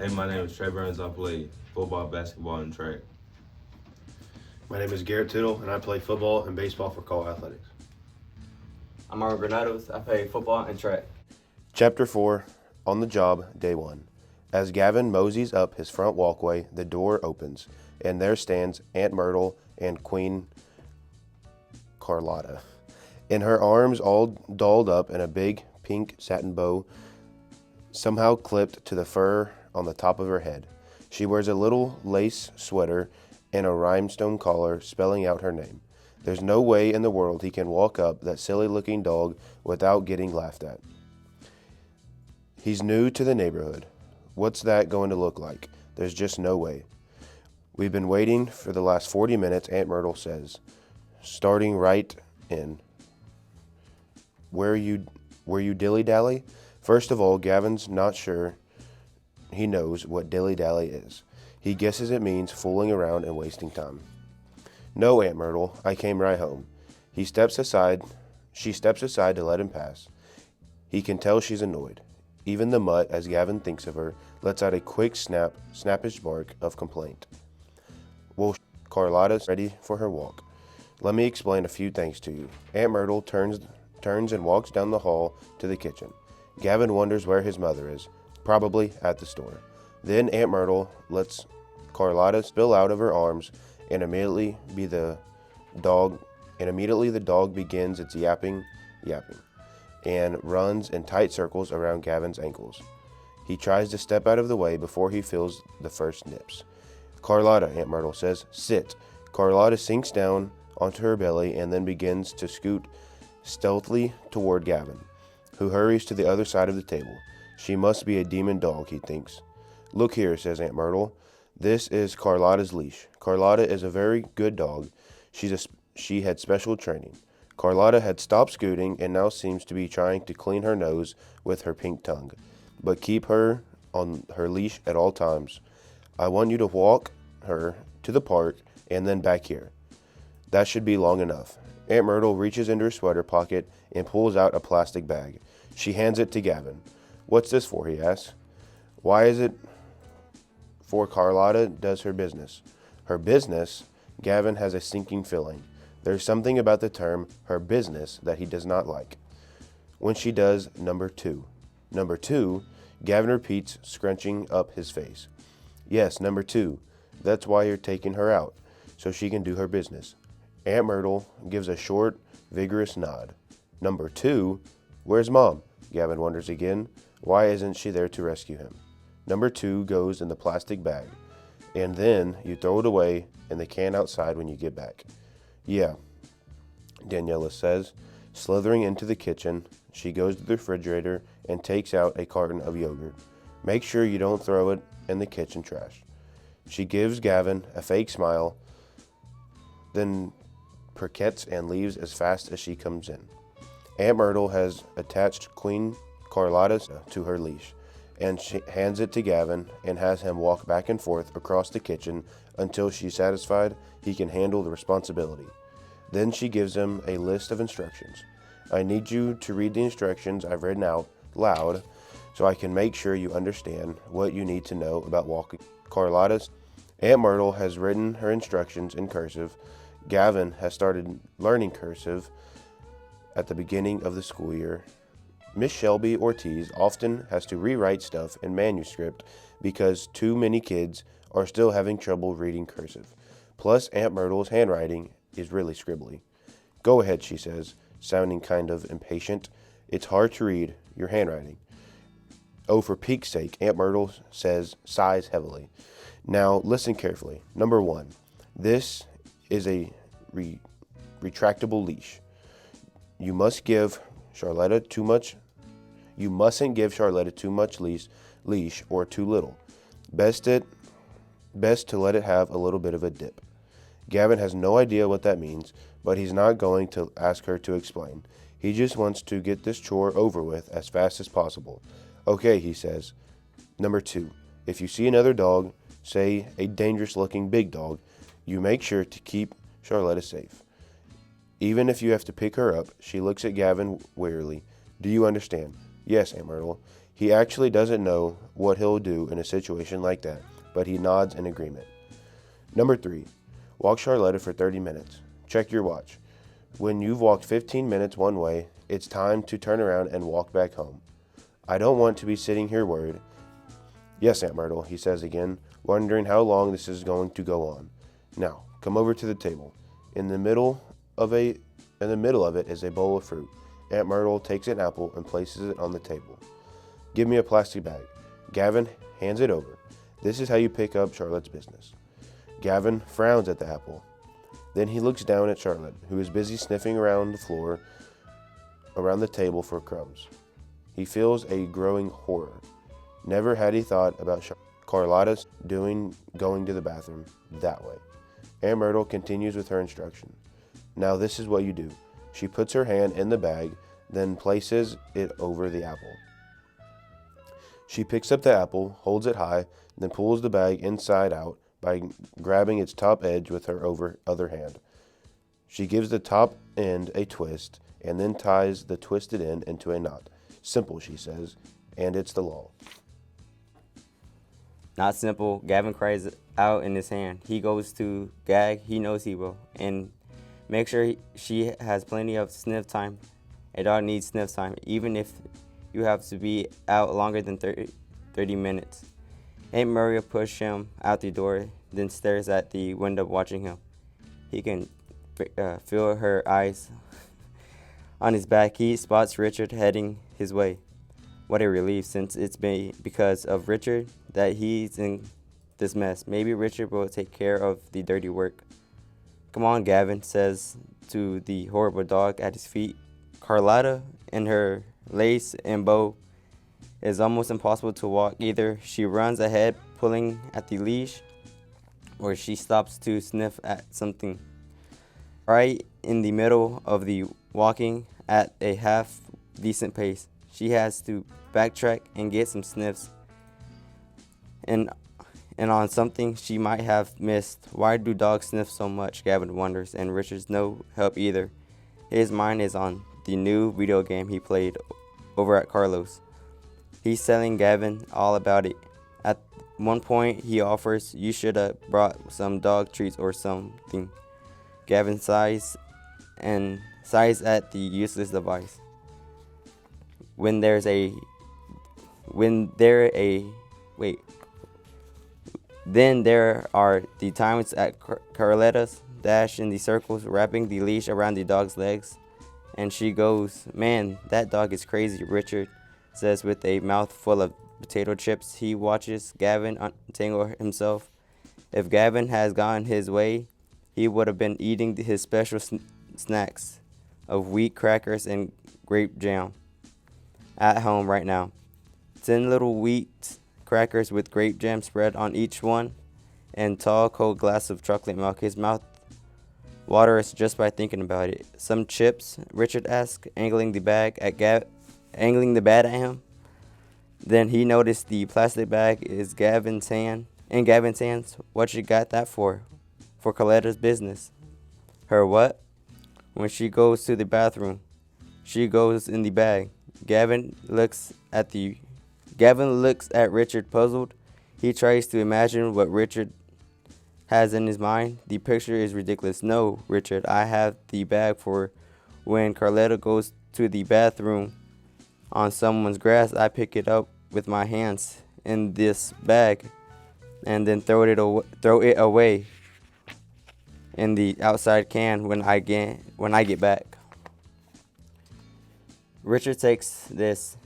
Hey, my name is Trey Burns. I play football, basketball, and track. My name is Garrett Tittle, and I play football and baseball for Call Athletics. I'm Mark Granados. I play football and track. Chapter 4, On the Job, Day 1. As Gavin moseys up his front walkway, the door opens, and there stands Aunt Myrtle and Queen Carlotta. In her arms, all dolled up in a big pink satin bow, somehow clipped to the fur on the top of her head. She wears a little lace sweater and a rhinestone collar spelling out her name. There's no way in the world he can walk up that silly-looking dog without getting laughed at. He's new to the neighborhood. What's that going to look like? There's just no way. We've been waiting for the last 40 minutes, Aunt Myrtle says, starting right in. Where you dilly-dally? First of all, Gavin's not sure he knows what dilly-dally is. He guesses it means fooling around and wasting time. No, Aunt Myrtle, I came right home. She steps aside to let him pass. He can tell she's annoyed. Even the mutt, as Gavin thinks of her, lets out a quick snappish bark of complaint. Well, Carlotta's ready for her walk. Let me explain a few things to you. Aunt Myrtle turns and walks down the hall to the kitchen. Gavin wonders where his mother is, probably at the store. Then Aunt Myrtle lets Carlotta spill out of her arms, and immediately the dog begins its yapping, and runs in tight circles around Gavin's ankles. He tries to step out of the way before he feels the first nips. Carlotta, Aunt Myrtle says, sit. Carlotta sinks down onto her belly and then begins to scoot stealthily toward Gavin, who hurries to the other side of the table. She must be a demon dog, he thinks. Look here, says Aunt Myrtle. This is Carlotta's leash. Carlotta is a very good dog. She had special training. Carlotta had stopped scooting and now seems to be trying to clean her nose with her pink tongue. But keep her on her leash at all times. I want you to walk her to the park and then back here. That should be long enough. Aunt Myrtle reaches into her sweater pocket and pulls out a plastic bag. She hands it to Gavin. What's this for, he asks. Why is it for Carlotta does her business? Her business? Gavin has a sinking feeling. There's something about the term her business that he does not like. When she does number 2. Number 2? Gavin repeats, scrunching up his face. Yes, number 2. That's why you're taking her out, so she can do her business. Aunt Myrtle gives a short, vigorous nod. Number 2? Where's Mom? Gavin wonders again. Why isn't she there to rescue him? Number 2 goes in the plastic bag, and then you throw it away in the can outside when you get back. Yeah, Daniela says. Slithering into the kitchen, she goes to the refrigerator and takes out a carton of yogurt. Make sure you don't throw it in the kitchen trash. She gives Gavin a fake smile, then perquets and leaves as fast as she comes in. Aunt Myrtle has attached Queen Carlotta to her leash, and she hands it to Gavin and has him walk back and forth across the kitchen until she's satisfied he can handle the responsibility. Then she gives him a list of instructions. I need you to read the instructions I've written out loud so I can make sure you understand what you need to know about walking. Carlotta's Aunt Myrtle has written her instructions in cursive. Gavin has started learning cursive at the beginning of the school year. Miss Shelby Ortiz often has to rewrite stuff in manuscript because too many kids are still having trouble reading cursive. Plus, Aunt Myrtle's handwriting is really scribbly. Go ahead, she says, sounding kind of impatient. It's hard to read your handwriting. Oh, for Pete's sake, Aunt Myrtle says, sighs heavily. Now, listen carefully. Number 1, this is a retractable leash. You mustn't give Charlotta too much leash or too little. Best to let it have a little bit of a dip. Gavin has no idea what that means, but he's not going to ask her to explain. He just wants to get this chore over with as fast as possible. Okay, he says. Number 2, if you see another dog, say a dangerous-looking big dog, you make sure to keep Charlotta safe. Even if you have to pick her up, she looks at Gavin wearily. Do you understand? Yes, Aunt Myrtle. He actually doesn't know what he'll do in a situation like that, but he nods in agreement. Number 3, walk Charlotta for 30 minutes. Check your watch. When you've walked 15 minutes one way, it's time to turn around and walk back home. I don't want to be sitting here worried. Yes, Aunt Myrtle, he says again, wondering how long this is going to go on. Now, come over to the table. In the middle of it is a bowl of fruit. Aunt Myrtle takes an apple and places it on the table. Give me a plastic bag. Gavin hands it over. This is how you pick up Charlotte's business. Gavin frowns at the apple. Then he looks down at Charlotte, who is busy sniffing around the floor, around the table for crumbs. He feels a growing horror. Never had he thought about Carlotta's going to the bathroom that way. Aunt Myrtle continues with her instruction. Now this is what you do. She puts her hand in the bag, then places it over the apple. She picks up the apple, holds it high, then pulls the bag inside out by grabbing its top edge with her other hand. She gives the top end a twist and then ties the twisted end into a knot. Simple, she says, and it's the law. Not simple. Gavin cries out in his hand. He goes to gag. He knows he will. And make sure she has plenty of sniff time. A dog needs sniff time, even if you have to be out longer than 30 minutes. Aunt Maria pushes him out the door, then stares at the window watching him. He can feel her eyes on his back. He spots Richard heading his way. What a relief, since it's been because of Richard that he's in this mess. Maybe Richard will take care of the dirty work. Come on, Gavin says to the horrible dog at his feet. Carlotta and her lace and bow is almost impossible to walk. Either she runs ahead pulling at the leash, or she stops to sniff at something. Right in the middle of the walking at a half decent pace, she has to backtrack and get some sniffs and on something she might have missed. Why do dogs sniff so much? Gavin wonders, and Richard's no help either. His mind is on the new video game he played over at Carlos. He's telling Gavin all about it. At one point, he offers, "You should have brought some dog treats or something." Gavin sighs at the useless device. Then there are the times at Carletta's dash in the circles, wrapping the leash around the dog's legs. And she goes, "Man, that dog is crazy," Richard says with a mouth full of potato chips. He watches Gavin untangle himself. If Gavin has gone his way, he would have been eating his special snacks of wheat crackers and grape jam at home right now. 10 little wheat crackers with grape jam spread on each one, and tall, cold glass of chocolate milk. His mouth waters just by thinking about it. "Some chips?" Richard asks, angling the bag at him. Then he noticed the plastic bag is in Gavin's hands. "What you got that for?" "For Coletta's business." "Her what?" "When she goes to the bathroom, she goes in the bag." Gavin looks at Richard, puzzled. He tries to imagine what Richard has in his mind. The picture is ridiculous. "No, Richard, I have the bag for when Carletta goes to the bathroom on someone's grass. I pick it up with my hands in this bag and then throw it away in the outside can when I get back." Richard takes this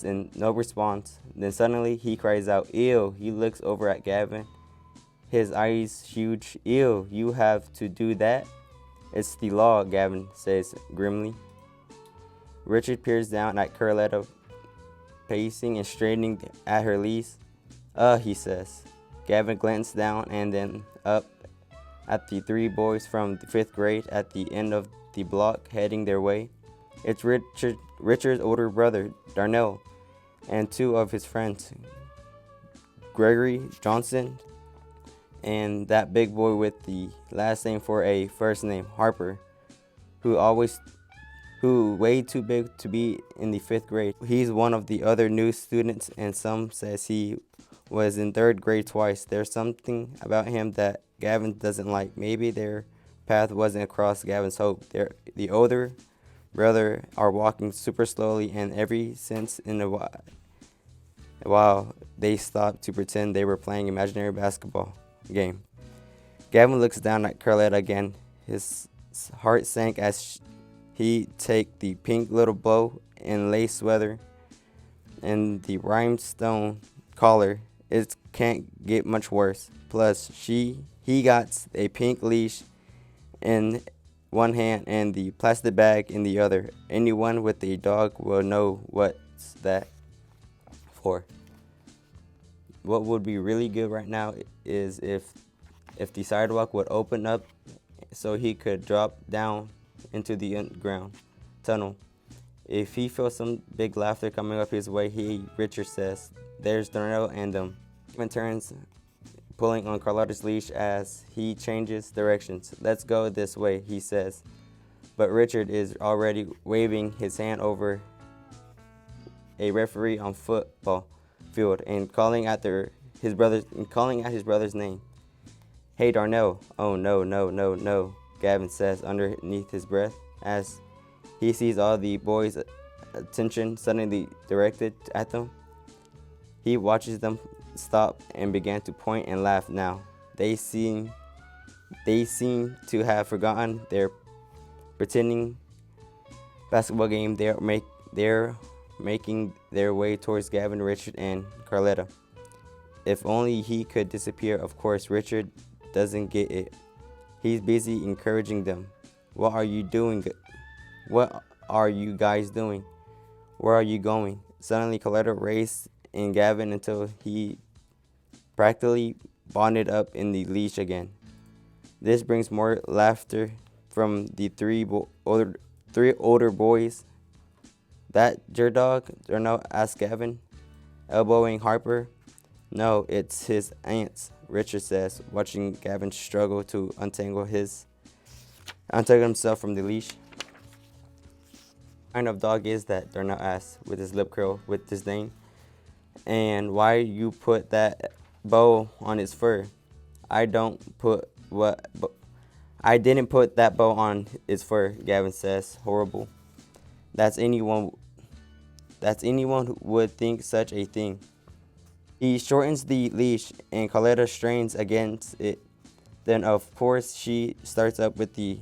in no response. Then suddenly he cries out, "Ew!" He looks over at Gavin, his eyes huge. "Ew, you have to do that?" "It's the law," Gavin says grimly. Richard peers down at Carletta, pacing and straightening at her leash. He says. Gavin glanced down and then up at the 3 boys from the 5th grade at the end of the block heading their way. It's Richard's older brother, Darnell, and 2 of his friends, Gregory Johnson, and that big boy with the last name for a first name, Harper, who who way too big to be in the 5th grade. He's one of the other new students, and some says he was in 3rd grade twice. There's something about him that Gavin doesn't like. Maybe their path wasn't across Gavin's hope. The older brother are walking super slowly, and every since in a while they stopped to pretend they were playing imaginary basketball game. Gavin looks down at Carletta again. His heart sank as he take the pink little bow and lace sweater and the rhinestone collar. It can't get much worse. Plus, he got a pink leash in one hand and the plastic bag in the other. Anyone with a dog will know what's that for. What would be really good right now is if the sidewalk would open up so he could drop down into the underground tunnel. If he feels some big laughter coming up his way, Richard says, "There's Darnell and them." Gavin turns, pulling on Carlotta's leash as he changes directions. "Let's go this way," he says. But Richard is already waving his hand over a referee on football field and calling at his brother's name. "Hey, Darnell." "Oh, no, no, no, no," Gavin says underneath his breath as he sees all the boys' attention suddenly directed at them. He watches them stop and begin to point and laugh now. They seem to have forgotten their pretending basketball game. They're making their way towards Gavin, Richard, and Carletta. If only he could disappear. Of course, Richard doesn't get it. He's busy encouraging them. What are you doing? What are you guys doing? Where are you going?" Suddenly, Carletta raced in Gavin until he practically bonded up in the leash again. This brings more laughter from the three older boys. "That your dog?" Darnell asked Gavin, elbowing Harper. "No, it's his aunt's," Richard says, watching Gavin struggle to untangle himself from the leash. "What kind of dog is that?" Darnell asked, with his lip curled with disdain. "And why you put that bow on its fur?" I didn't put that bow on its fur," Gavin says, horrible. That's anyone who would think such a thing." He shortens the leash and Carletta strains against it. Then of course she starts up with the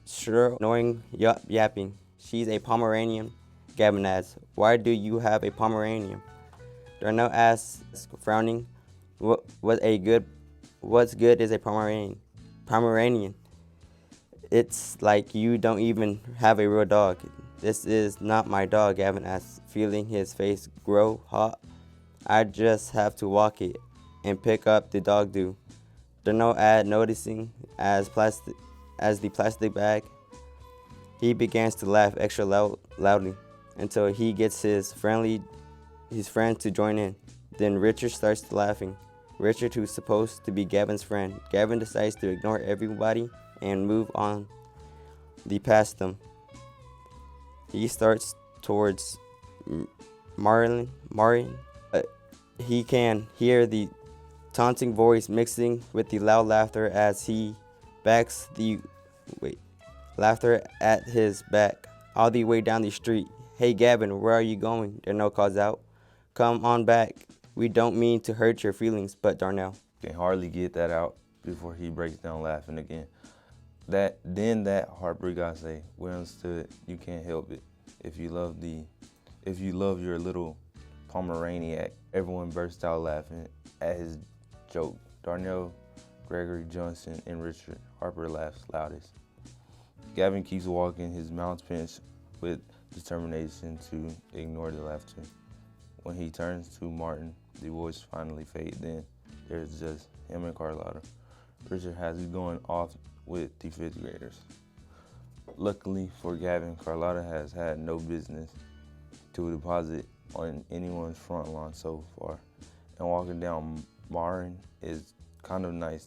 shrill, annoying yapping. "She's a Pomeranian," Gavin adds. "Why do you have a Pomeranian?" Darnell asks, frowning. What's good is a Pomeranian? It's like you don't even have a real dog." "This is not my dog," Gavin asks, feeling his face grow hot. "I just have to walk it and pick up the dog do." Darnell adds, noticing as the plastic bag. He begins to laugh extra loudly until he gets his friends to join in. Then Richard starts laughing. Richard, who's supposed to be Gavin's friend. Gavin decides to ignore everybody and move on past them. He starts towards Marin. He can hear the taunting voice mixing with the loud laughter as he backs the laughter at his back all the way down the street. "Hey Gavin, where are you going?" Darnell calls out. "Come on back. We don't mean to hurt your feelings, but Darnell." Can hardly get that out before he breaks down laughing again. That Harper guy say, "We understood. You can't help it. If you love your little Pomeraniac." Everyone burst out laughing at his joke. Darnell, Gregory, Johnson, and Richard. Harper laughs loudest. Gavin keeps walking, his mouth pinched with determination to ignore the laughter. When he turns to Martin, the voice finally fades. Then there's just him and Carlotta. Richard has going off with the 5th graders. Luckily for Gavin, Carlotta has had no business to deposit on anyone's front lawn so far. And walking down Marin is kind of nice.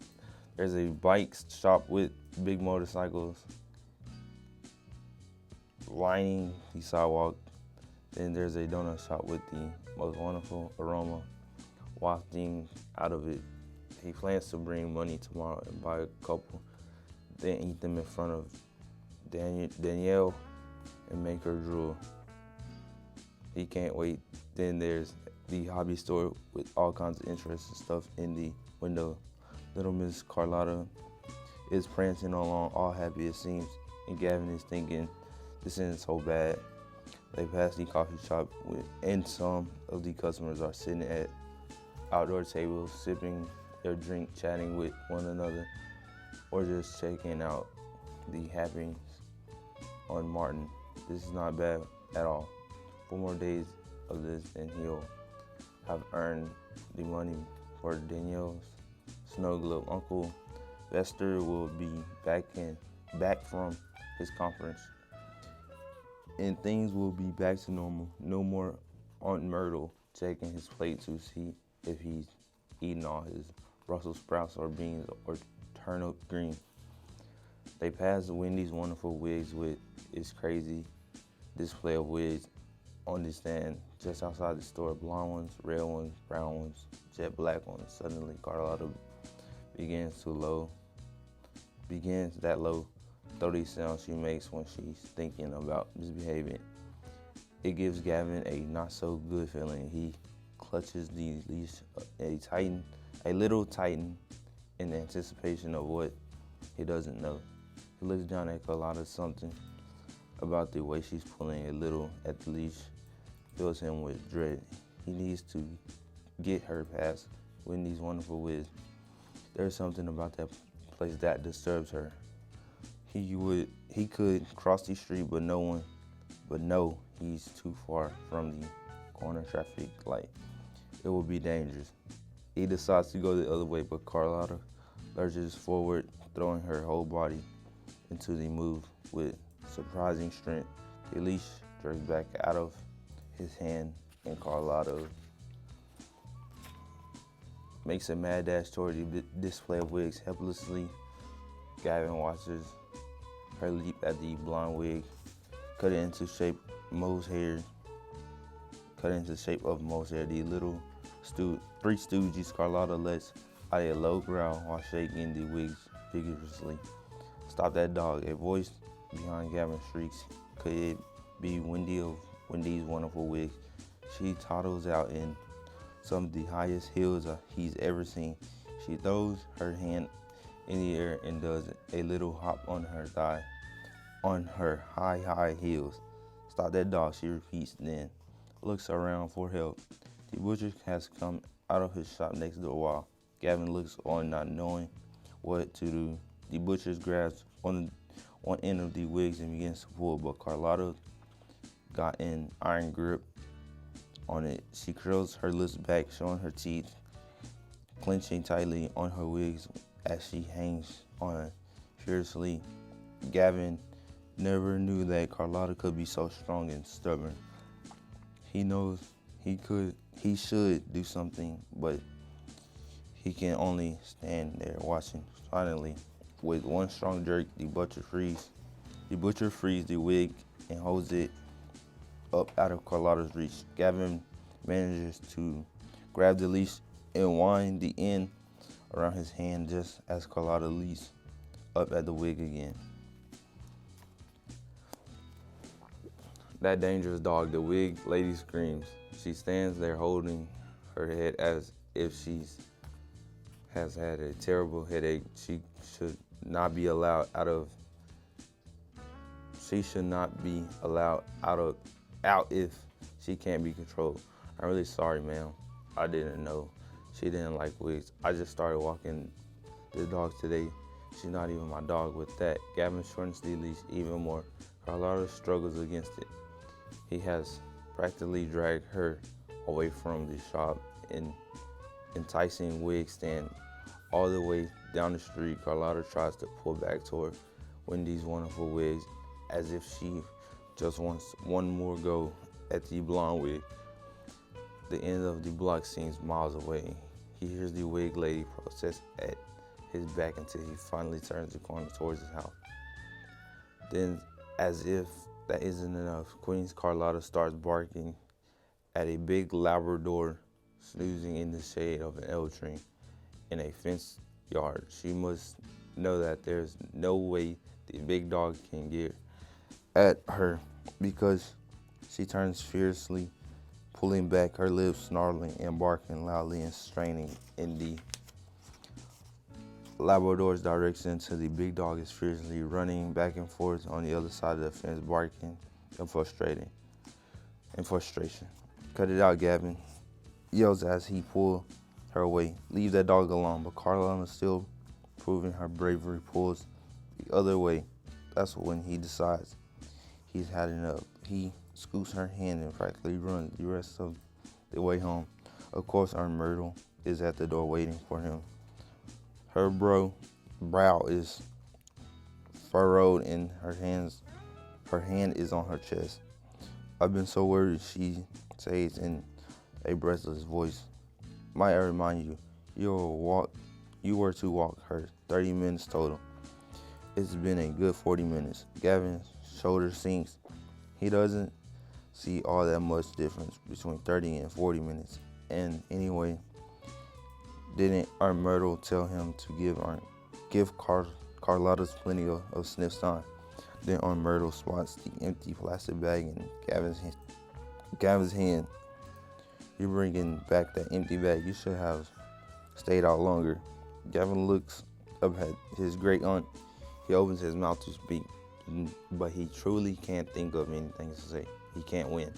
There's a bike shop with big motorcycles lining the sidewalk. Then there's a donut shop with the most wonderful aroma wafting out of it. He plans to bring money tomorrow and buy a couple, then eat them in front of Danielle and make her drool. He can't wait. Then there's the hobby store with all kinds of interesting stuff in the window. Little Miss Carlotta is prancing along, all happy it seems, and Gavin is thinking, this isn't so bad. They pass the coffee shop and some of the customers are sitting at outdoor tables, sipping their drink, chatting with one another, or just checking out the happenings on Martin. This is not bad at all. 4 more days of this and he'll have earned the money for Danielle's snow globe. Uncle Vester will be back from his conference, and things will be back to normal. No more Aunt Myrtle checking his plate to see if he's eating all his Brussels sprouts or beans or turnip green. They pass Wendy's wonderful wigs with its crazy display of wigs on the stand just outside the store. Blonde ones, red ones, brown ones, jet black ones. Suddenly, Carlotta begins that low, throaty sound she makes when she's thinking about misbehaving. It gives Gavin a not so good feeling. He clutches the leash a little tighten in anticipation of what he doesn't know. He looks down at Carlotta. Something about the way she's pulling a little at the leash fills him with dread. He needs to get her past Wendy's wonderful wigs. There's something about that place that disturbs her. He could cross the street, but no, he's too far from the corner traffic light. It will be dangerous. He decides to go the other way, but Carlotta lurches forward, throwing her whole body into the move with surprising strength. The leash jerks back out of his hand, and Carlotta makes a mad dash toward the display of wigs. Helplessly, Gavin watches her leap at the blonde wig, cut it into shape of Moe's hair. The little Three Stooges. Carlotta lets out a low growl while shaking the wigs vigorously. Stop that dog! A voice behind Gavin shrieks. Could it be Wendy's wonderful wigs? She toddles out in some of the highest heels he's ever seen. She throws her hand in the air and does a little hop on her thigh, on her high heels. Stop that dog, she repeats, then looks around for help. The butcher has come out of his shop next door while Gavin looks on, not knowing what to do. The butcher grabs on one end of the wigs and begins to pull, but Carlotta got an iron grip on it. She curls her lips back, showing her teeth, clenching tightly on her wigs as she hangs on fiercely. Gavin never knew that Carlotta could be so strong and stubborn. He knows he should do something, but he can only stand there watching. Finally, with one strong jerk, the butcher frees the wig and holds it up out of Carlotta's reach. Gavin manages to grab the leash and wind the end around his hand just as Carlotta leaps up at the wig again. That dangerous dog, the wig lady screams. She stands there holding her head as if she has had a terrible headache. She should not be allowed out if she can't be controlled. I'm really sorry, ma'am. I didn't know she didn't like wigs. I just started walking this dog today. She's not even my dog. With that, Gavin shortens the leash even more. Carlotta struggles against it. He has practically dragged her away from the shop and enticing wig stand all the way down the street. Carlotta tries to pull back toward Wendy's wonderful wigs as if she just wants one more go at the blonde wig. The end of the block seems miles away. He hears the wig lady protest at his back until he finally turns the corner towards his house. Then, as if that isn't enough. Queen's Carlotta starts barking at a big Labrador snoozing in the shade of an elm tree in a fenced yard. She must know that there's no way the big dog can get at her because she turns fiercely, pulling back her lips, snarling and barking loudly and straining in the Labrador's direction until the big dog is fiercely running back and forth on the other side of the fence, barking in frustration. "Cut it out, Gavin," yells as he pulls her away. "Leave that dog alone." But Carlotta, still proving her bravery, pulls the other way. That's when he decides he's had enough. He scoots her hand and practically runs the rest of the way home. Of course, Aunt Myrtle is at the door waiting for him. Her brow is furrowed and her hand is on her chest. "I've been so worried," she says in a breathless voice. "Might I remind you, you were to walk her 30 minutes total. It's been a good 40 minutes. Gavin's shoulder sinks. He doesn't see all that much difference between 30 and 40 minutes. And anyway, didn't Aunt Myrtle tell him to give Carlotta's plenty of sniff time?" Then Aunt Myrtle spots the empty plastic bag in Gavin's hand. "You're bringing back that empty bag. You should have stayed out longer." Gavin looks up at his great aunt. He opens his mouth to speak, but he truly can't think of anything to say. He can't win.